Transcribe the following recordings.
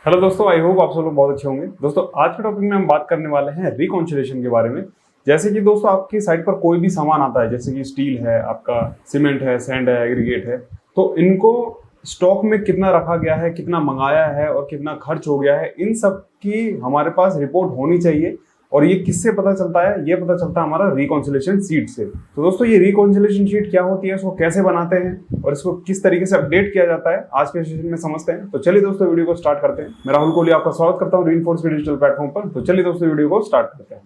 Hello दोस्तों, I hope आप सब लोग बहुत अच्छे होंगे। दोस्तों आज के टॉपिक में हम बात करने वाले हैं रिकॉन्सिलेशन के बारे में। जैसे कि दोस्तों आपकी साइट पर कोई भी सामान आता है, जैसे कि स्टील है, आपका सीमेंट है, सैंड है, एग्रीगेट है, तो इनको स्टॉक में कितना रखा गया है, कितना मंगाया है और कितना खर्च हो गया है, इन सब की हमारे पास रिपोर्ट होनी चाहिए। और ये किससे पता चलता है? ये पता चलता है हमारा रिकॉन्सिलेशन शीट से। तो दोस्तों ये रिकॉन्सिलेशन शीट क्या होती है, इसको कैसे बनाते हैं और इसको किस तरीके से अपडेट किया जाता है, आज के सेशन में समझते हैं। तो चलिए दोस्तों वीडियो को स्टार्ट करते हैं। मैं राहुल कोहली आपका स्वागत करता हूँ रीइंफोर्स के डिजिटल प्लेटफॉर्म पर। तो चलिए दोस्तों वीडियो को स्टार्ट करते हैं।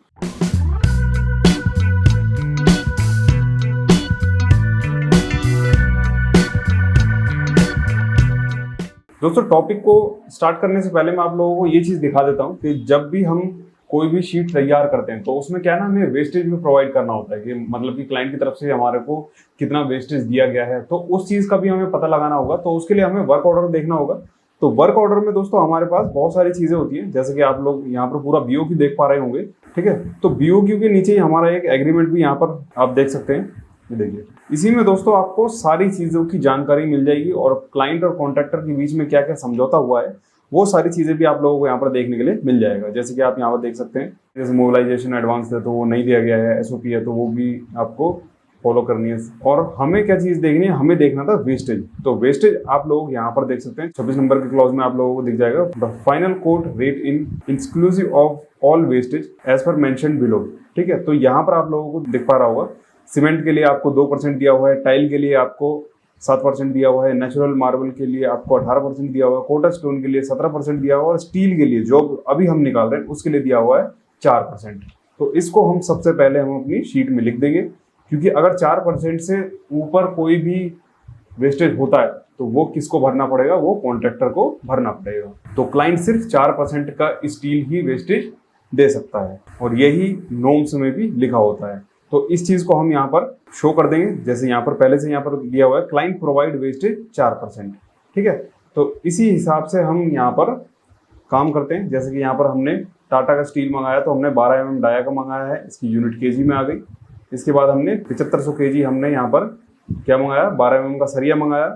दोस्तों टॉपिक को स्टार्ट करने से पहले मैं आप लोगों को ये चीज दिखा देता हूँ कि जब भी हम कोई भी शीट तैयार करते हैं तो उसमें क्या है ना, हमें वेस्टेज भी प्रोवाइड करना होता है कि मतलब कि क्लाइंट की तरफ से हमारे को कितना वेस्टेज दिया गया है, तो उस चीज का भी हमें पता लगाना होगा। तो उसके लिए हमें वर्क ऑर्डर देखना होगा। तो वर्क ऑर्डर में दोस्तों हमारे पास बहुत सारी चीजें होती हैं, जैसे कि आप लोग यहाँ पर पूरा बीओक्यू देख पा रहे होंगे, ठीक है। तो बीओक्यू के नीचे ही हमारा एक एग्रीमेंट भी यहाँ पर आप देख सकते हैं, देखिए। इसी में दोस्तों आपको सारी चीजों की जानकारी मिल जाएगी और क्लाइंट और कॉन्ट्रैक्टर के बीच में क्या क्या समझौता हुआ है वो सारी चीजें भी आप लोगों को यहाँ पर देखने के लिए मिल जाएगा। जैसे कि आप यहाँ पर देख सकते हैं, जैसे मोबिलाइजेशन एडवांस है तो वो नहीं दिया गया है, एसओपी है तो वो भी आपको फॉलो करनी है। और हमें क्या चीज देखनी है, हमें देखना था वेस्टेज। तो वेस्टेज आप लोग यहाँ पर देख सकते हैं, 26 नंबर के क्लॉज में आप लोगों को दिख जाएगा, the final quote rate in inclusive of all wastage as per mention below, ठीक है। तो यहाँ पर आप लोगों को दिख पा रहा होगा, सीमेंट के लिए आपको 2% दिया हुआ है, टाइल के लिए आपको 7% दिया हुआ है, नेचुरल मार्बल के लिए आपको 18% दिया हुआ है, कोटा स्टोन के लिए 17% दिया हुआ है और स्टील के लिए जो अभी हम निकाल रहे हैं उसके लिए दिया हुआ है 4%। तो इसको हम सबसे पहले हम अपनी शीट में लिख देंगे, क्योंकि अगर 4% से ऊपर कोई भी वेस्टेज होता है तो वो किसको भरना पड़ेगा? वो कॉन्ट्रैक्टर को भरना पड़ेगा। तो क्लाइंट सिर्फ 4% का स्टील ही वेस्टेज दे सकता है और यही नॉर्म्स में भी लिखा होता है। तो इस चीज को हम यहाँ पर शो कर देंगे, जैसे यहाँ पर पहले से यहाँ पर दिया हुआ है क्लाइंट प्रोवाइड वेस्टेज 4%, ठीक है। तो इसी हिसाब से हम यहाँ पर काम करते हैं। जैसे कि यहाँ पर हमने टाटा का स्टील मंगाया तो हमने 12 mm डाया का मंगाया है, इसकी यूनिट केजी में आ गई। इसके बाद हमने 7500 केजी हमने यहाँ पर क्या मंगाया, 12 mm का सरिया मंगाया,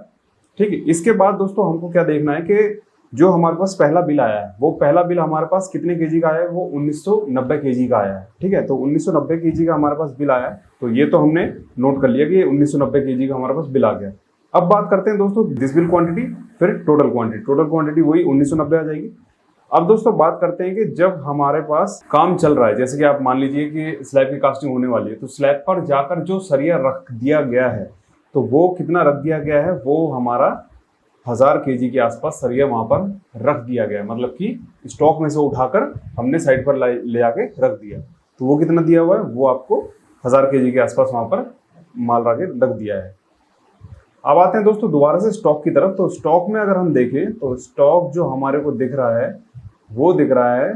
ठीक है। इसके बाद दोस्तों हमको क्या देखना है कि जो हमारे पास पहला बिल आया है, वो पहला बिल हमारे पास कितने केजी का आया है? वो 1990 केजी का आया है, ठीक है। तो 1990 केजी का हमारे पास बिल आया है, तो ये तो हमने नोट कर लिया कि 1990 केजी का हमारे पास बिल आ गया। अब बात करते हैं दोस्तों दिस बिल क्वांटिटी, फिर टोटल क्वांटिटी। टोटल क्वांटिटी वही 1990 आ जाएगी। अब दोस्तों बात करते हैं कि जब हमारे पास काम चल रहा है, जैसे कि आप मान लीजिए कि स्लैब की कास्टिंग होने वाली है, तो स्लैब पर जाकर जो सरिया रख दिया गया है, तो वो कितना रख दिया गया है? वो हमारा 1000 केजी के आसपास सरिया वहां पर रख दिया गया है, मतलब कि स्टॉक में से उठाकर हमने साइड पर ले आके रख दिया। तो वो कितना दिया हुआ है? वो आपको 1000 केजी के आसपास वहां पर माल रख दिया है। अब आते हैं दोस्तों दोबारा से स्टॉक की तरफ। तो स्टॉक में अगर हम देखें तो स्टॉक जो हमारे को दिख रहा है वो दिख रहा है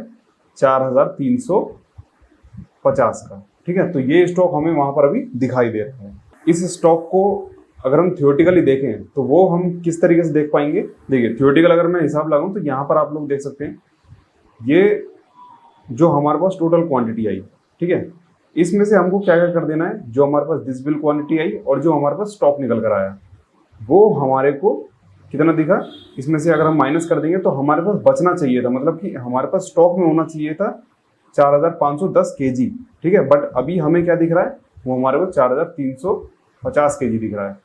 4350 का, ठीक है। तो ये स्टॉक हमें वहां पर अभी दिखाई दे रहा है। इस स्टॉक को अगर हम थियोरेटिकली देखें तो वो हम किस तरीके से देख पाएंगे? देखिए थियोरेटिकल अगर मैं हिसाब लगाऊं तो यहाँ पर आप लोग देख सकते हैं, ये जो हमारे पास टोटल क्वांटिटी आई, ठीक है, इसमें से हमको क्या क्या कर देना है? जो हमारे पास दिस बिल क्वांटिटी आई और जो हमारे पास स्टॉक निकल कर आया, वो हमारे को कितना दिखा? इसमें से अगर हम माइनस कर देंगे तो हमारे पास बचना चाहिए था, मतलब कि हमारे पास स्टॉक में होना चाहिए था 4510 केजी, ठीक है। बट अभी हमें क्या दिख रहा है? वो हमारे को 4350 केजी दिख रहा है।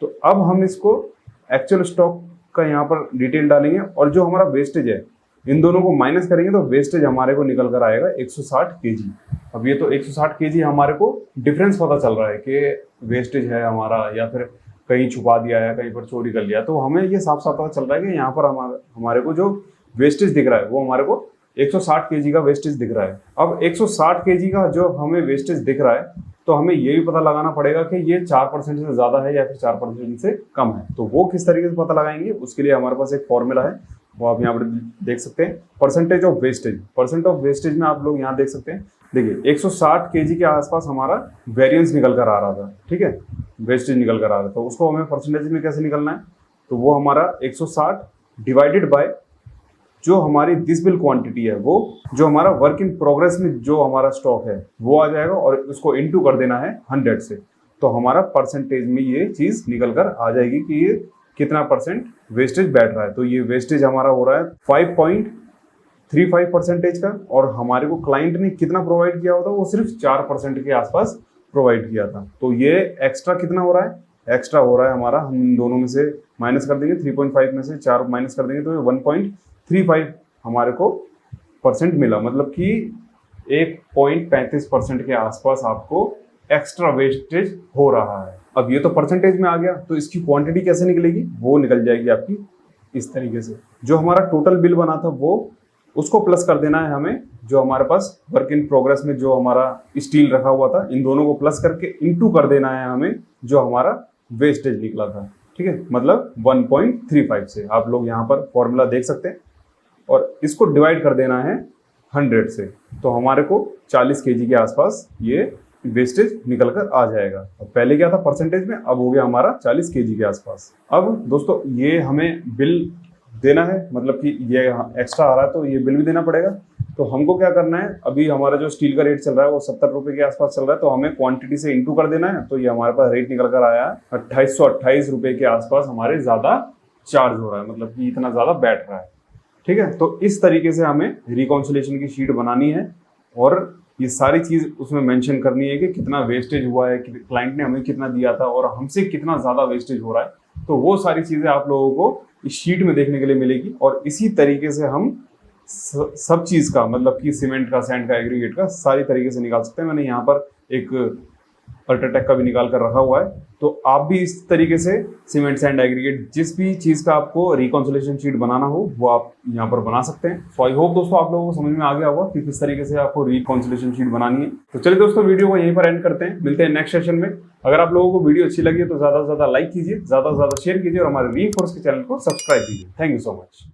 तो अब हम इसको एक्चुअल स्टॉक का यहाँ पर डिटेल डालेंगे और जो हमारा वेस्टेज है इन दोनों को माइनस करेंगे तो वेस्टेज हमारे को निकल कर आएगा 160 केजी। अब ये तो 160 केजी हमारे को डिफरेंस पता चल रहा है कि वेस्टेज है हमारा, या फिर कहीं छुपा दिया है, कहीं पर चोरी कर लिया। तो हमें ये साफ साफ पता चल रहा है कि यहाँ पर हमारे को जो वेस्टेज दिख रहा है वो हमारे को 160 केजी का वेस्टेज दिख रहा है। अब 160 केजी का जो हमें वेस्टेज दिख रहा है तो हमें ये भी पता लगाना पड़ेगा कि ये 4% से ज्यादा है या फिर 4% से कम है। तो वो किस तरीके से पता लगाएंगे? उसके लिए हमारे पास एक फॉर्मूला है, वो आप यहाँ पर देख सकते हैं, percentage of wastage. Percent of wastage में आप लोग यहाँ देख सकते हैं, देखिए 160 केजी के आसपास हमारा वेरिएंस निकल कर आ रहा था, ठीक है, वेस्टेज निकल कर आ रहा था। तो उसको हमें परसेंटेज में कैसे निकलना है? तो वो हमारा 160 डिवाइडेड बाय जो हमारी दिस बिल क्वांटिटी है, वो जो हमारा वर्क इन प्रोग्रेस में जो हमारा स्टॉक है वो आ जाएगा और उसको इनटू कर देना है 100 से। तो हमारा परसेंटेज में ये चीज निकल कर आ जाएगी कि ये कितना परसेंट वेस्टेज बैठ रहा है। तो ये वेस्टेज हमारा हो रहा है 5.35% का, और हमारे को क्लाइंट ने कितना प्रोवाइड किया होता, वो सिर्फ 4% के आसपास प्रोवाइड किया था। तो ये एक्स्ट्रा कितना हो रहा है, एक्स्ट्रा हो रहा है हमारा, हम इन दोनों में से माइनस कर देंगे, 3.5 में से 4 माइनस कर देंगे तो 1.35 हमारे को परसेंट मिला, मतलब कि 1.35% के आसपास आपको एक्स्ट्रा वेस्टेज हो रहा है। अब ये तो परसेंटेज में आ गया, तो इसकी क्वांटिटी कैसे निकलेगी, वो निकल जाएगी आपकी इस तरीके से। जो हमारा टोटल बिल बना था वो उसको प्लस कर देना है हमें, जो हमारे पास वर्क इन प्रोग्रेस में जो हमारा स्टील रखा हुआ था, इन दोनों को प्लस करके इनटू कर देना है हमें जो हमारा वेस्टेज निकला था। ठीक है, मतलब 1.35 से आप लोग यहाँ पर फॉर्मूला देख सकते हैं, और इसको डिवाइड कर देना है 100 से, तो हमारे को 40 kg के आसपास ये वेस्टेज निकल कर आ जाएगा। अब पहले क्या था परसेंटेज में, अब हो गया हमारा 40 kg के आसपास। अब दोस्तों ये हमें बिल देना है, मतलब कि ये एक्स्ट्रा आ रहा है तो ये बिल भी देना पड़ेगा। तो हमको क्या करना है, अभी हमारा जो स्टील का रेट चल रहा है वो 70 रुपये के आसपास चल रहा है, तो हमें क्वांटिटी से इंटू कर देना है। तो ये हमारे पास रेट निकल कर आया है 2828 रुपये के आसपास हमारे ज़्यादा चार्ज हो रहा है, मतलब कि इतना ज़्यादा बैठ रहा है। ठीक है, तो इस तरीके से हमें रिकॉन्सिलेशन की शीट बनानी है, और ये सारी चीज़ उसमें मेंशन करनी है कि कितना वेस्टेज हुआ है, कि क्लाइंट ने हमें कितना दिया था और हमसे कितना ज़्यादा वेस्टेज हो रहा है। तो वो सारी चीज़ें आप लोगों को इस शीट में देखने के लिए मिलेगी, और इसी तरीके से हम सब चीज़ का, मतलब कि सीमेंट का, सैंड का, एग्रीगेट का सारी तरीके से निकाल सकते हैं। मैंने यहाँ पर एक अल्ट्राटेक का भी निकाल कर रखा हुआ है, तो आप भी इस तरीके से सीमेंट, सैंड, एग्रीगेट जिस भी चीज़ का आपको रिकॉन्सिलेशन शीट बनाना हो वो आप यहाँ पर बना सकते हैं। सो आई होप दोस्तों आप लोगों को समझ में आ गया होगा कि किस तरीके से आपको रिकॉन्सिलेशन शीट बनानी है। तो चलिए दोस्तों वीडियो को यहीं पर एंड करते हैं, मिलते हैं नेक्स्ट सेशन में। अगर आप लोगों को वीडियो अच्छी लगी तो ज़्यादा से ज़्यादा लाइक कीजिए, ज़्यादा से ज़्यादा शेयर कीजिए, और हमारे रीइंफोर्स के चैनल को सब्सक्राइब कीजिए। Thank you so much.